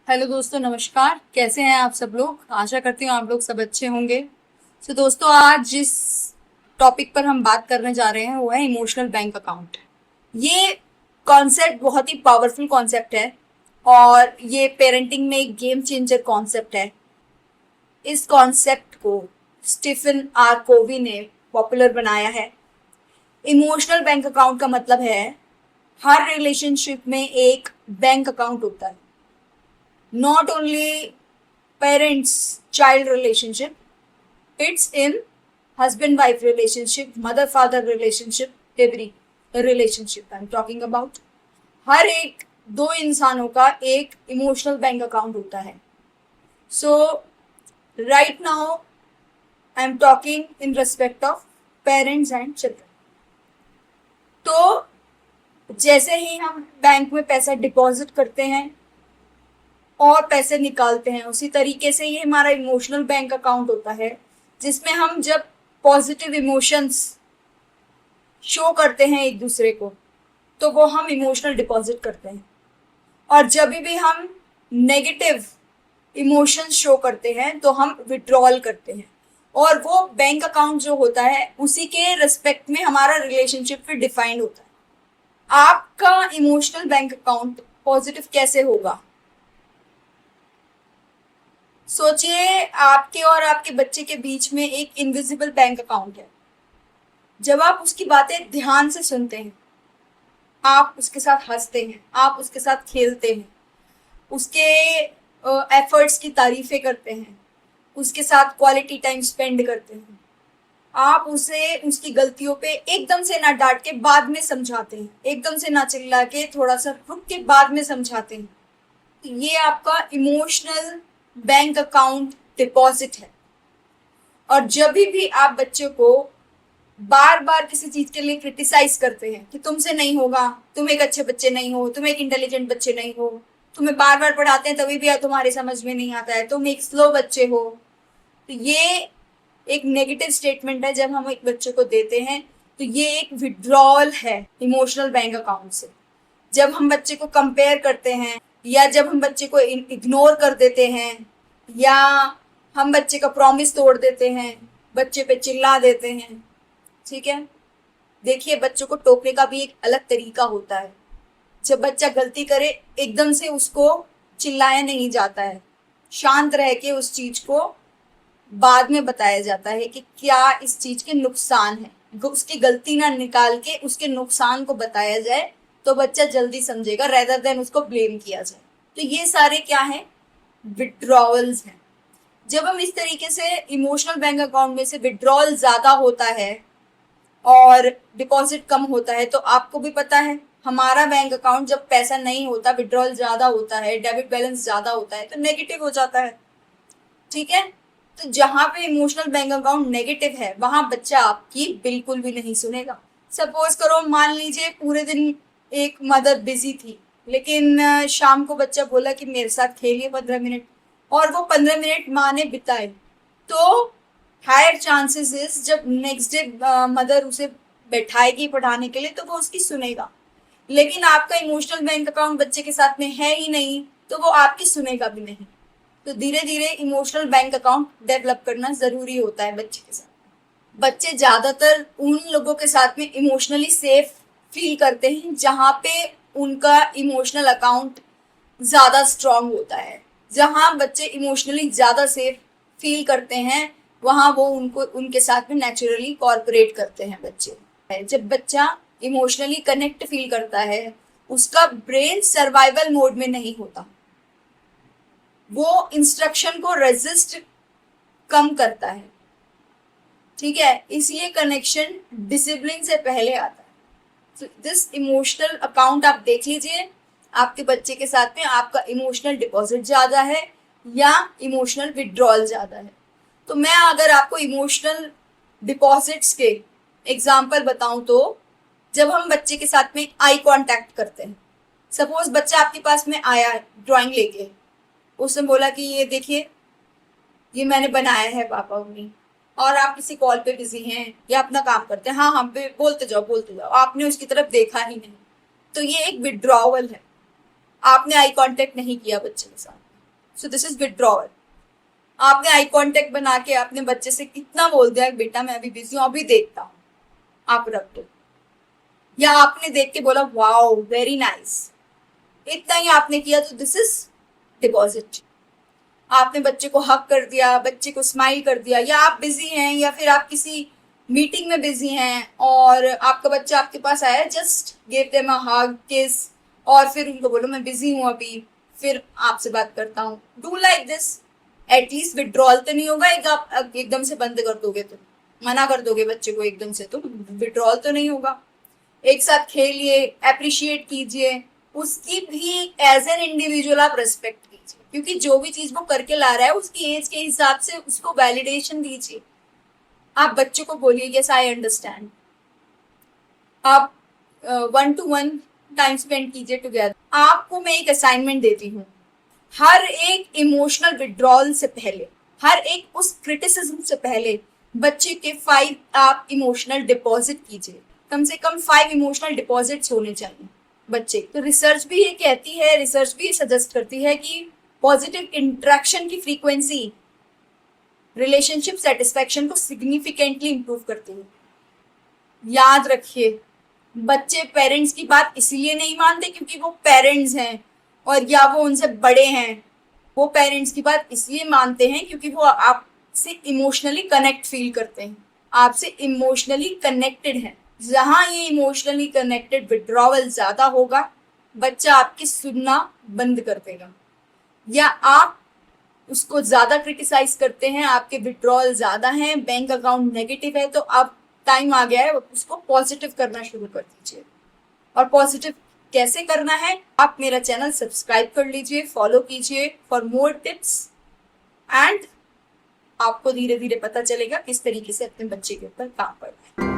Hello दोस्तों, नमस्कार। कैसे हैं आप सब लोग? आशा करती हूँ आप लोग सब अच्छे होंगे। दोस्तों, आज जिस टॉपिक पर हम बात करने जा रहे हैं वो है इमोशनल बैंक अकाउंट। ये कॉन्सेप्ट बहुत ही पावरफुल कॉन्सेप्ट है और ये पेरेंटिंग में एक गेम चेंजर कॉन्सेप्ट है। इस कॉन्सेप्ट को स्टीफन आर कोवी ने पॉपुलर बनाया है। इमोशनल बैंक अकाउंट का मतलब है हर रिलेशनशिप में एक बैंक अकाउंट होता है। Not only parents child relationship, it's in husband wife relationship, mother father relationship, every relationship I'm talking about। हर एक दो इंसानों का एक इमोशनल बैंक अकाउंट होता है। So right now I am talking in respect of parents and children. तो जैसे ही हम बैंक में पैसा डिपॉजिट करते हैं और पैसे निकालते हैं, उसी तरीके से ये हमारा इमोशनल बैंक अकाउंट होता है, जिसमें हम जब पॉजिटिव इमोशंस शो करते हैं एक दूसरे को तो वो हम इमोशनल डिपॉजिट करते हैं, और जब भी हम नेगेटिव इमोशंस शो करते हैं तो हम विड्रॉल करते हैं। और वो बैंक अकाउंट जो होता है उसी के रिस्पेक्ट में हमारा रिलेशनशिप फिर डिफाइंड होता है। आपका इमोशनल बैंक अकाउंट पॉजिटिव कैसे होगा? सोचिए, आपके और आपके बच्चे के बीच में एक इनविजिबल बैंक अकाउंट है। जब आप उसकी बातें ध्यान से सुनते हैं, आप उसके साथ हंसते हैं, आप उसके साथ खेलते हैं, उसके एफर्ट्स की तारीफें करते हैं, उसके साथ क्वालिटी टाइम स्पेंड करते हैं, आप उसे उसकी गलतियों पे एकदम से ना डांट के बाद में समझाते हैं, एकदम से ना चिल्ला के थोड़ा सा रुक के बाद में समझाते हैं। तो ये आपका इमोशनल बैंक अकाउंट डिपॉजिट है। और जब भी आप बच्चे को बार बार किसी चीज के लिए क्रिटिसाइज करते हैं कि तुमसे नहीं होगा, तुम एक अच्छे बच्चे नहीं हो, तुम एक इंटेलिजेंट बच्चे नहीं हो, तुम्हें बार बार पढ़ाते हैं तभी भी तुम्हारे समझ में नहीं आता है, तुम एक स्लो बच्चे हो, तो ये एक नेगेटिव स्टेटमेंट है जब हम एक बच्चे को देते हैं। तो ये एक विड्रॉल है इमोशनल बैंक अकाउंट से। जब हम बच्चे को कंपेयर करते हैं, या जब हम बच्चे को इग्नोर कर देते हैं, या हम बच्चे का प्रॉमिस तोड़ देते हैं, बच्चे पे चिल्ला देते हैं, ठीक है। देखिए, बच्चों को टोकने का भी एक अलग तरीका होता है। जब बच्चा गलती करे एकदम से उसको चिल्लाया नहीं जाता है, शांत रह के उस चीज को बाद में बताया जाता है कि क्या इस चीज के नुकसान है। उसकी गलती ना निकाल के उसके नुकसान को बताया जाए तो बच्चा जल्दी समझेगा, रेदर देन उसको ब्लेम किया जाए। तो ये सारे क्या है? विड्रॉवल्स हैं। जब हम इस तरीके से इमोशनल बैंक अकाउंट में से विड्रॉल ज्यादा होता है और डिपॉजिट कम होता है, तो आपको भी पता है हमारा बैंक अकाउंट जब पैसा नहीं होता, विड्रॉल ज्यादा होता है, डेबिट बैलेंस ज्यादा होता है, तो नेगेटिव हो जाता है, ठीक है। तो जहां पे इमोशनल बैंक अकाउंट नेगेटिव है वहां बच्चा आपकी बिल्कुल भी नहीं सुनेगा। सपोज करो, मान लीजिए पूरे दिन एक मदर बिजी थी, लेकिन शाम को बच्चा बोला कि मेरे साथ खेलिए 15 मिनट, और वो 15 मिनट माँ ने बिताए, तो हायर चांसेस इज जब नेक्स्ट डे मदर उसे बैठाएगी पढ़ाने के लिए तो वो उसकी सुनेगा। लेकिन आपका इमोशनल बैंक अकाउंट बच्चे के साथ में है ही नहीं, तो वो आपकी सुनेगा भी नहीं। तो धीरे धीरे इमोशनल बैंक अकाउंट डेवलप करना जरूरी होता है बच्चे के साथ। बच्चे ज्यादातर उन लोगों के साथ में इमोशनली सेफ फील करते हैं जहाँ पे उनका इमोशनल अकाउंट ज्यादा स्ट्रांग होता है। जहाँ बच्चे इमोशनली ज्यादा सेफ फील करते हैं वहाँ वो उनको उनके साथ में नेचुरली कॉर्पोरेट करते हैं बच्चे। जब बच्चा इमोशनली कनेक्ट फील करता है, उसका ब्रेन सर्वाइवल मोड में नहीं होता, वो इंस्ट्रक्शन को रेजिस्ट कम करता है, ठीक है। इसलिए कनेक्शन डिसिप्लिन से पहले आता है। दिस इमोशनल अकाउंट आप देख लीजिए, आपके बच्चे के साथ में आपका इमोशनल डिपॉजिट ज्यादा है या इमोशनल विड्रॉल ज्यादा है। तो मैं अगर आपको इमोशनल डिपॉजिट्स के एग्जाम्पल बताऊं, तो जब हम बच्चे के साथ में आई कांटेक्ट करते हैं, सपोज बच्चा आपके पास में आया ड्राइंग लेके, उसने बोला कि ये देखिए, ये मैंने बनाया है पापा मम्मी, और आप किसी कॉल पे बिजी हैं या अपना काम करते हैं, हाँ हाँ बोलते जाओ बोलते जाओ, आपने उसकी तरफ देखा ही नहीं, तो ये एक विड्रॉवल है। आपने आई कांटेक्ट नहीं किया बच्चे के साथ। So this is withdrawal. आपने आई कांटेक्ट बना के अपने बच्चे से कितना बोल दिया कि बेटा मैं अभी बिजी हूँ, अभी देखता हूँ, आप रख दो। या आपने देख के बोला वाओ वेरी नाइस, इतना ही आपने किया, तो दिस इज डिपॉजिट। आपने बच्चे को हक कर दिया, बच्चे को स्माइल कर दिया, या आप बिजी हैं या फिर आप किसी मीटिंग में बिजी हैं और आपका बच्चा आपके पास आया, जस्ट गिव देम अ हग, किस, और फिर उनको बोलो मैं बिजी हूँ अभी, फिर आपसे बात करता हूँ। Do like this. At least withdrawal तो नहीं होगा एकदम से बंद कर दोगे, तो मना कर दोगे बच्चे को एकदम से, तो विड्रॉल तो नहीं होगा। एक साथ खेलिए, अप्रिशिएट कीजिए, उसकी भी एज एन इंडिविजुअल आप रेस्पेक्ट कीजिए, क्योंकि जो भी चीज वो करके ला रहा है उसकी एज के हिसाब से उसको वैलिडेशन दीजिए। आप बच्चे को बोलिए यस आई अंडरस्टैंड। आप 1-to-1 टाइम स्पेंड कीजिए टुगेदर। आपको मैं एक असाइनमेंट देती हूँ, हर एक इमोशनल विड्रॉल से पहले, हर एक उस क्रिटिसिज्म से पहले बच्चे के 5 आप इमोशनल डिपॉजिट कीजिए। कम से कम 5 इमोशनल डिपॉजिट्स होने चाहिए बच्चे। तो रिसर्च भी ये कहती है, रिसर्च भी ये सजेस्ट करती है कि पॉजिटिव इंटरेक्शन की फ्रीक्वेंसी रिलेशनशिप सेटिस्फेक्शन को सिग्निफिकेंटली इंप्रूव करती है। याद रखिए, बच्चे पेरेंट्स की बात इसलिए नहीं मानते क्योंकि वो पेरेंट्स हैं और या वो उनसे बड़े हैं। वो पेरेंट्स की बात इसलिए मानते हैं क्योंकि वो आपसे इमोशनली कनेक्ट फील करते हैं, आपसे इमोशनली कनेक्टेड हैं। जहाँ ये इमोशनली कनेक्टेड विड्रॉवल ज्यादा होगा, बच्चा आपकी सुनना बंद कर देगा, या आप उसको ज्यादा क्रिटिसाइज करते हैं, आपके विड्रॉल ज्यादा हैं, बैंक अकाउंट नेगेटिव है, तो अब टाइम आ गया है उसको पॉजिटिव करना शुरू कर दीजिए। और पॉजिटिव कैसे करना है, आप मेरा चैनल सब्सक्राइब कर लीजिए, फॉलो कीजिए फॉर मोर टिप्स, एंड आपको धीरे धीरे पता चलेगा किस तरीके से अपने बच्चे के ऊपर काम करना है।